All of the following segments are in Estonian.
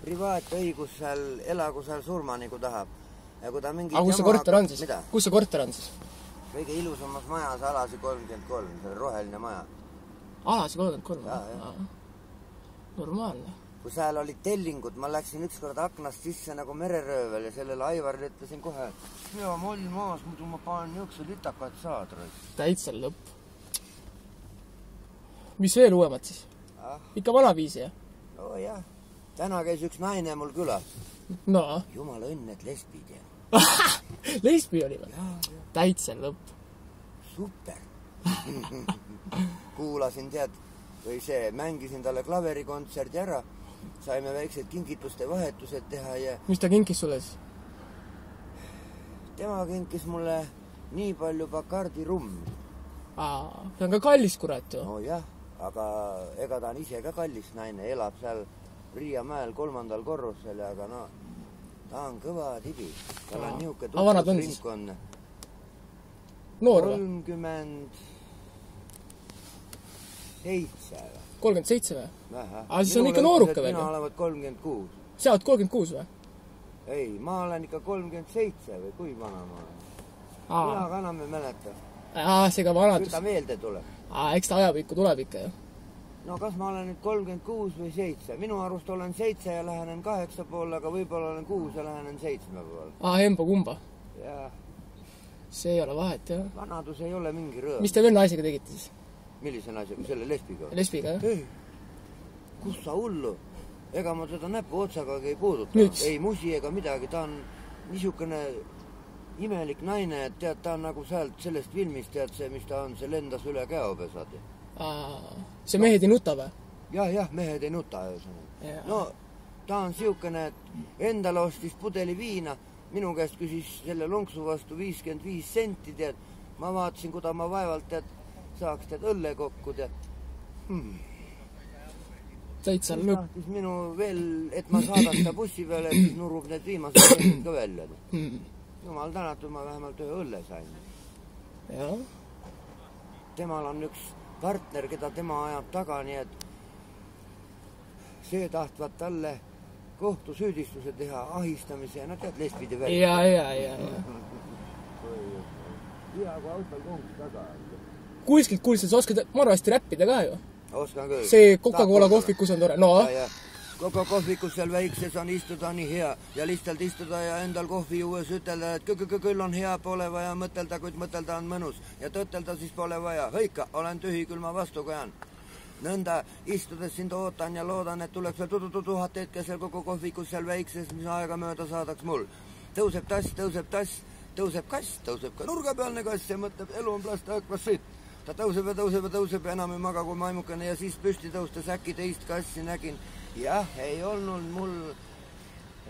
privaatõigus seal, elagu seal surmani, kui tahab. Ja kui ta mingi... Aga kus see korter on siis? Mida? Kus see korter on siis? Kõige ilusamas majas, Alasi 33, see roheline maja. Alasi 33? Jaa. Normaalne. Kui seal olid tellingud, ma läksin ükskord aknast sisse nagu mereröövel ja sellele Aivarile ütlesin kohe, ja ma olin maas, muidu ma panen jõksu litakaid saadra. Täitsa lõpp. Mis veel uuemad siis? Ikka vanaviisi, jah? No jah. Täna käis üks naine mul külas. No. Jumala õnn, et lesbid ja. Lesbi oli või? Täitsa lõpp. Super. Kuulasin, tead, või see, mängisin talle klaverikontserdi ära. Saime väiksed kingituste vahetused teha ja... Mis ta kinkis sulle siis? Tema kinkis mulle nii palju Bacardi rummi. See on ka kallis, kurat ju. No jah, aga ega ta on ise ka kallis naine, elab seal Riiamäel 3. korrusel, aga no, ta on kõva tibi. Tal on niuke tutvusringkonna. Noor või? 37. 37 või? Vähe. Siis on ikka nooruke veel. Mina olevat 36. Sa oled 36 või? Ei, ma olen ikka 37 või kui vana ma olen. Mina ka enam ei mäleta. See ka vanadus. Küll ta meelde tuleb. Eks ta ajapikku tuleb ikka ju. No kas ma olen nüüd 36 või 7? Minu arust olen 7 ja lähenen 8 poole, aga võib-olla olen 6 ja lähenen 7 poole. Hemba kumba? Jah. See ei ole vahet, jah. Vanadus ei ole mingi rõõm. Mis te veel naisega tegite siis? Millise naisega? Selle lesbiga? Lesbiga, jah? Ei, kus sa hullu? Ega ma teda näpu otsaga ei puuduta. Ei musi ega midagi. Ta on niisugune imelik naine, et tead, ta on nagu sealt sellest filmist, tead see, mis ta on, see lendas üle käopesad. See mehed ei nuta või? Jah, mehed ei nuta. No, ta on siukene, et endale ostis pudeli viina, minu käest küsis selle lonksu vastu 55 senti, tead. Ma vaatasin, kuda ma vaevalt, tead, saaks tead õlle kokku, tead. Täitsa lõpp. Tahtis minu veel, et ma saadan ta bussi peale, et siis nurub need viimased sendid ka välja. Jumal tänatud, ma vähemalt ühe õlle sain. Jah. Temal on üks partner, keda tema ajab taga, nii et see tahtvad talle kohtusüüdistuse teha, ahistamise ja tead, lesbide välja. Ja. Hea, kui autol kongs taga. Kuiskilt kuulsid, sa oskad marvasti räppida ka ju? Oskan küll. See Coca-Cola kohvikus on tore. No. Coca kohvikus seal väikses on istuda nii hea ja lihtsalt istuda ja endal kohvi juues ütelda, et küll on hea, pole vaja mõtelda, kuid mõtelda on mõnus ja tõtelda siis pole vaja. Hõika, olen tühi, küll ma vastu kajan. Nõnda istudes sind ootan ja loodan, et tuleks veel tuhat hetke seal kogu kohvikus seal väikses, mis aega mööda saadaks mul. Tõuseb tass, tõuseb kass, tõuseb ka nurgapealne kass ja mõtleb, elu on plast, hakkas siit. Ta tõuseb ja enam ei maga kui maimukene ja siis püsti tõustes äkki teist kassi nägin. Jah, ei olnud mul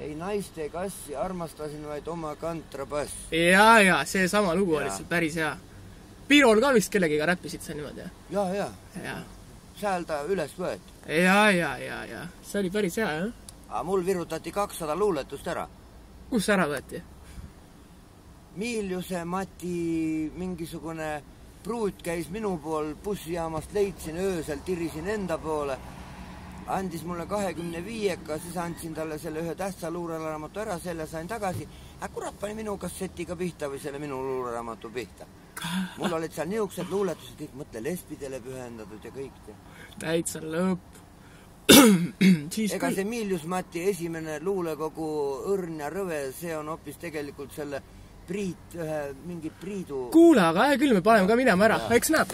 ei naist ega kassi, armastasin vaid oma kantrabassi. Ja, see sama lugu oli seal päris hea. Pirol ka vist kellegiga räppisid sa niimoodi, jah? Ja. Seal ta üles võeti. Ja. See oli päris hea, jah? Aga mul virutati 200 luuletust ära. Kus ära võeti? Miljuse Mati mingisugune pruut käis minu pool bussijaamast, leidsin öösel, tirisin enda poole, andis mulle 25-ka, siis andsin talle selle ühe tähtsa luureraamatu ära, selle sain tagasi, kurat pani minu kassetiga pihta või selle minu luureraamatu pihta. Mul olid seal niisugused luuletused, kõik mõtle lesbidele pühendatud ja kõik. Täitsa lõpp. Ega see Miljus Mati esimene luulekogu Õrn ja Rõve, see on hoopis tegelikult selle mingi Priidu... Kuule, aga küll me paneme ka minema ära, eks näeb.